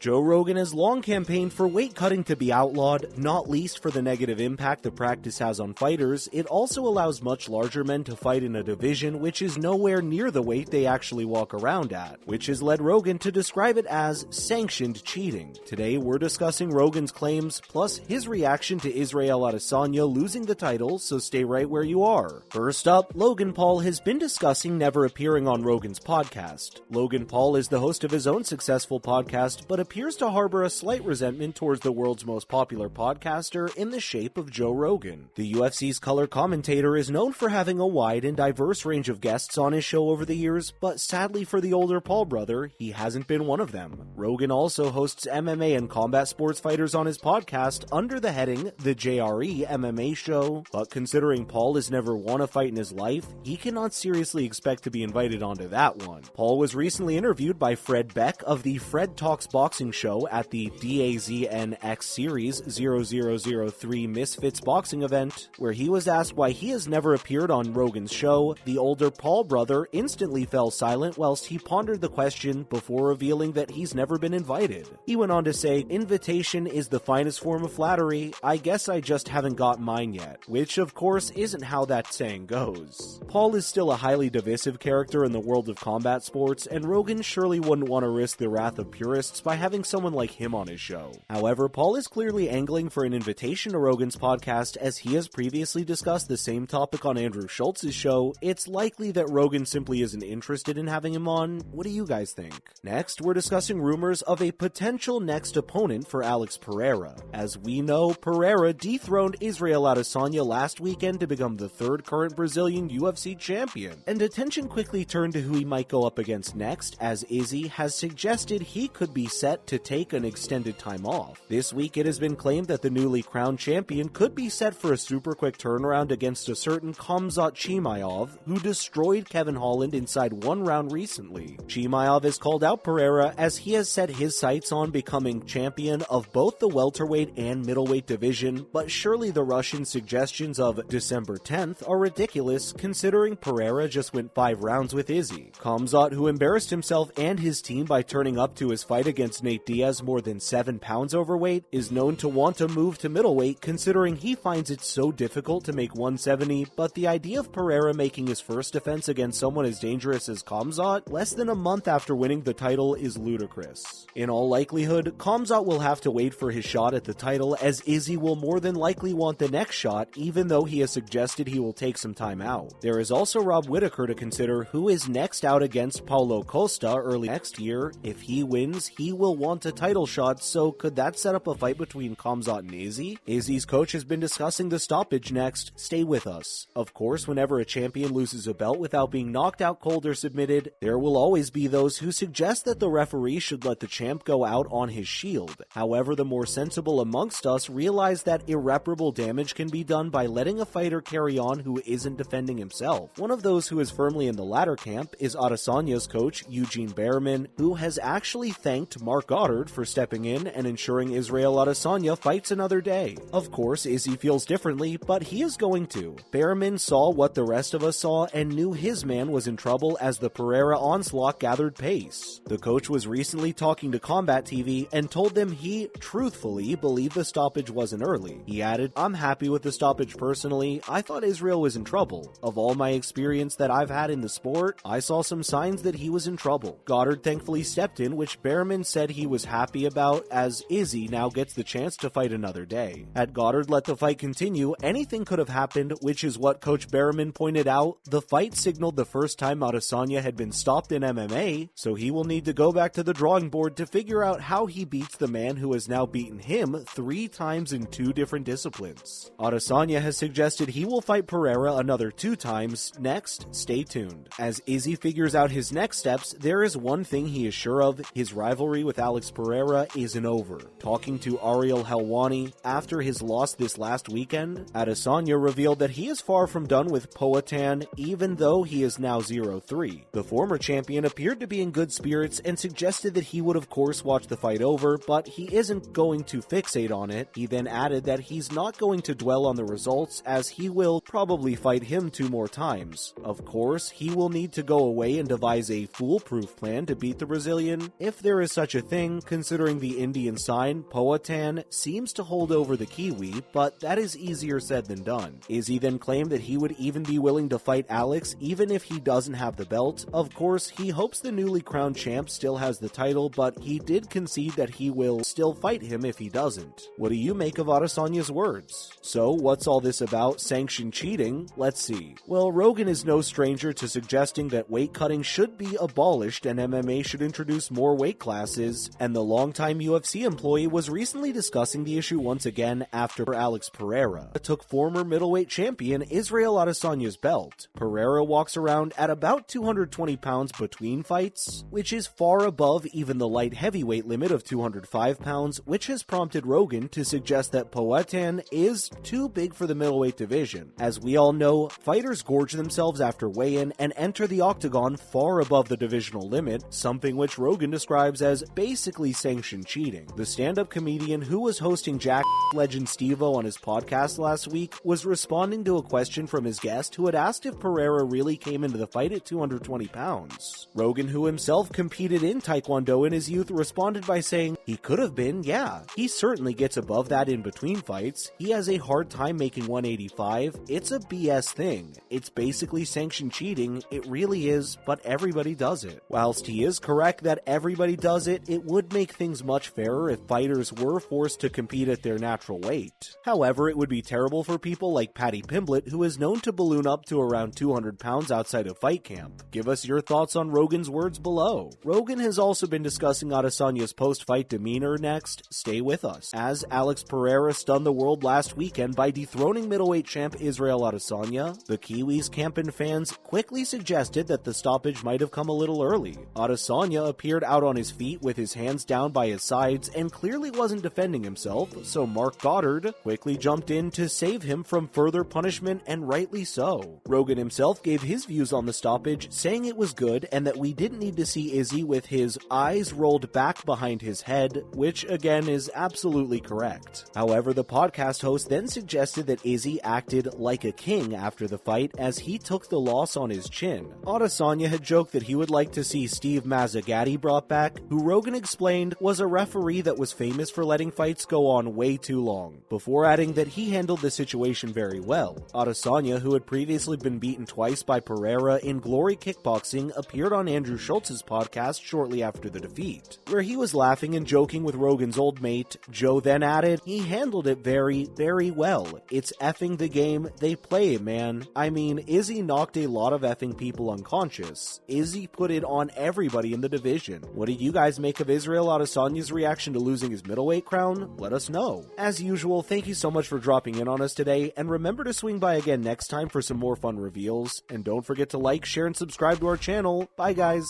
Joe Rogan has long campaigned for weight cutting to be outlawed, not least for the negative impact the practice has on fighters. It also allows much larger men to fight in a division which is nowhere near the weight they actually walk around at, which has led Rogan to describe it as sanctioned cheating. Today we're discussing Rogan's claims, plus his reaction to Israel Adesanya losing the title, so stay right where you are. First up, Logan Paul has been discussing never appearing on Rogan's podcast. Logan Paul is the host of his own successful podcast, but appears to harbor a slight resentment towards the world's most popular podcaster in the shape of Joe Rogan. The UFC's color commentator is known for having a wide and diverse range of guests on his show over the years, but sadly for the older Paul brother, he hasn't been one of them. Rogan also hosts MMA and combat sports fighters on his podcast under the heading The JRE MMA Show, but considering Paul has never won a fight in his life, he cannot seriously expect to be invited onto that one. Paul was recently interviewed by Fred Beck of the Fred Talks Boxing Show at the DAZNX Series 0003 Misfits boxing event, where he was asked why he has never appeared on Rogan's show. The older Paul brother instantly fell silent whilst he pondered the question before revealing that he's never been invited. He went on to say, "Invitation is the finest form of flattery. I guess I just haven't got mine yet," which of course isn't how that saying goes. Paul is still a highly divisive character in the world of combat sports, and Rogan surely wouldn't want to risk the wrath of purists by having someone like him on his show. However, Paul is clearly angling for an invitation to Rogan's podcast, as he has previously discussed the same topic on Andrew Schultz's show. It's likely that Rogan simply isn't interested in having him on. What do you guys think? Next, we're discussing rumors of a potential next opponent for Alex Pereira. As we know, Pereira dethroned Israel Adesanya last weekend to become the third current Brazilian UFC champion, and attention quickly turned to who he might go up against next, as Izzy has suggested he could be set to take an extended time off. This week it has been claimed that the newly crowned champion could be set for a super quick turnaround against a certain Khamzat Chimaev, who destroyed Kevin Holland inside one round recently. Chimaev has called out Pereira as he has set his sights on becoming champion of both the welterweight and middleweight division, but surely the Russian suggestions of December 10th are ridiculous considering Pereira just went 5 rounds with Izzy. Khamzat, who embarrassed himself and his team by turning up to his fight against Nate Diaz more than 7 pounds overweight, is known to want to move to middleweight considering he finds it so difficult to make 170, but the idea of Pereira making his first defense against someone as dangerous as Khamzat less than a month after winning the title is ludicrous. In all likelihood, Khamzat will have to wait for his shot at the title, as Izzy will more than likely want the next shot, even though he has suggested he will take some time out. There is also Rob Whittaker to consider, who is next out against Paulo Costa early next year. If he wins, he will want a title shot, so could that set up a fight between Khamzat and Izzy? Izzy's coach has been discussing the stoppage next. Stay with us. Of course, whenever a champion loses a belt without being knocked out cold or submitted, there will always be those who suggest that the referee should let the champ go out on his shield. However, the more sensible amongst us realize that irreparable damage can be done by letting a fighter carry on who isn't defending himself. One of those who is firmly in the latter camp is Adesanya's coach, Eugene Behrman, who has actually thanked Mark Goddard for stepping in and ensuring Israel Adesanya fights another day. Of course, Izzy feels differently, but he is going to. Behrman saw what the rest of us saw and knew his man was in trouble as the Pereira onslaught gathered pace. The coach was recently talking to Combat TV and told them he truthfully believed the stoppage wasn't early. He added, "I'm happy with the stoppage personally. I thought Israel was in trouble. Of all my experience that I've had in the sport, I saw some signs that he was in trouble." Goddard thankfully stepped in, which Behrman said he was happy about, as Izzy now gets the chance to fight another day. Had Goddard let the fight continue, anything could have happened, which is what Coach Behrman pointed out. The fight signaled the first time Adesanya had been stopped in MMA, so he will need to go back to the drawing board to figure out how he beats the man who has now beaten him 3 times in 2 different disciplines. Adesanya has suggested he will fight Pereira another 2 times. Next, stay tuned. As Izzy figures out his next steps, there is one thing he is sure of: his rivalry with Alex Pereira isn't over. Talking to Ariel Helwani after his loss this last weekend, Adesanya revealed that he is far from done with Poatan, even though he is now 0-3. The former champion appeared to be in good spirits and suggested that he would of course watch the fight over, but he isn't going to fixate on it. He then added that he's not going to dwell on the results, as he will probably fight him 2 more times. Of course, he will need to go away and devise a foolproof plan to beat the Brazilian, if there is such a thing. thing, considering the Indian sign, Powhatan, seems to hold over the Kiwi, but that is easier said than done. Izzy then claimed that he would even be willing to fight Alex even if he doesn't have the belt. Of course, he hopes the newly crowned champ still has the title, but he did concede that he will still fight him if he doesn't. What do you make of Adesanya's words? So, what's all this about sanctioned cheating? Let's see. Well, Rogan is no stranger to suggesting that weight cutting should be abolished and MMA should introduce more weight classes, and the longtime UFC employee was recently discussing the issue once again after Alex Pereira took former middleweight champion Israel Adesanya's belt. Pereira walks around at about 220 pounds between fights, which is far above even the light heavyweight limit of 205 pounds, which has prompted Rogan to suggest that Powhatan is too big for the middleweight division. As we all know, fighters gorge themselves after weigh-in and enter the octagon far above the divisional limit, something which Rogan describes as basically sanctioned cheating. The stand-up comedian who was hosting Jack legend Steve-O on his podcast last week was responding to a question from his guest who had asked if Pereira really came into the fight at 220 pounds. Rogan, who himself competed in Taekwondo in his youth, responded by saying, "He could have been, yeah. He certainly gets above that in between fights. He has a hard time making 185. It's a BS thing. It's basically sanctioned cheating. It really is, but everybody does it." Whilst he is correct that everybody does it, it would make things much fairer if fighters were forced to compete at their natural weight. However, it would be terrible for people like Paddy Pimblett, who is known to balloon up to around 200 pounds outside of fight camp. Give us your thoughts on Rogan's words below. Rogan has also been discussing Adesanya's post-fight demeanor next. Stay with us. As Alex Pereira stunned the world last weekend by dethroning middleweight champ Israel Adesanya, the Kiwis camp and fans quickly suggested that the stoppage might have come a little early. Adesanya appeared out on his feet with his hands down by his sides and clearly wasn't defending himself, so Mark Goddard quickly jumped in to save him from further punishment, and rightly so. Rogan himself gave his views on the stoppage, saying it was good and that we didn't need to see Izzy with his eyes rolled back behind his head, which again is absolutely correct. However, the podcast host then suggested that Izzy acted like a king after the fight as he took the loss on his chin. Adesanya had joked that he would like to see Steve Mazzagatti brought back, who Rogan explained was a referee that was famous for letting fights go on way too long, before adding that he handled the situation very well. Adesanya, who had previously been beaten twice by Pereira in Glory Kickboxing, appeared on Andrew Schultz's podcast shortly after the defeat, where he was laughing and joking with Rogan's old mate. Joe then added, "He handled it very, very well. It's effing the game they play, man. I mean, Izzy knocked a lot of effing people unconscious. Izzy put it on everybody in the division." What do you guys make of Israel Adesanya's reaction to losing his middleweight crown? Let us know. As usual, thank you so much for dropping in on us today, and remember to swing by again next time for some more fun reveals. And don't forget to like, share, and subscribe to our channel. Bye, guys.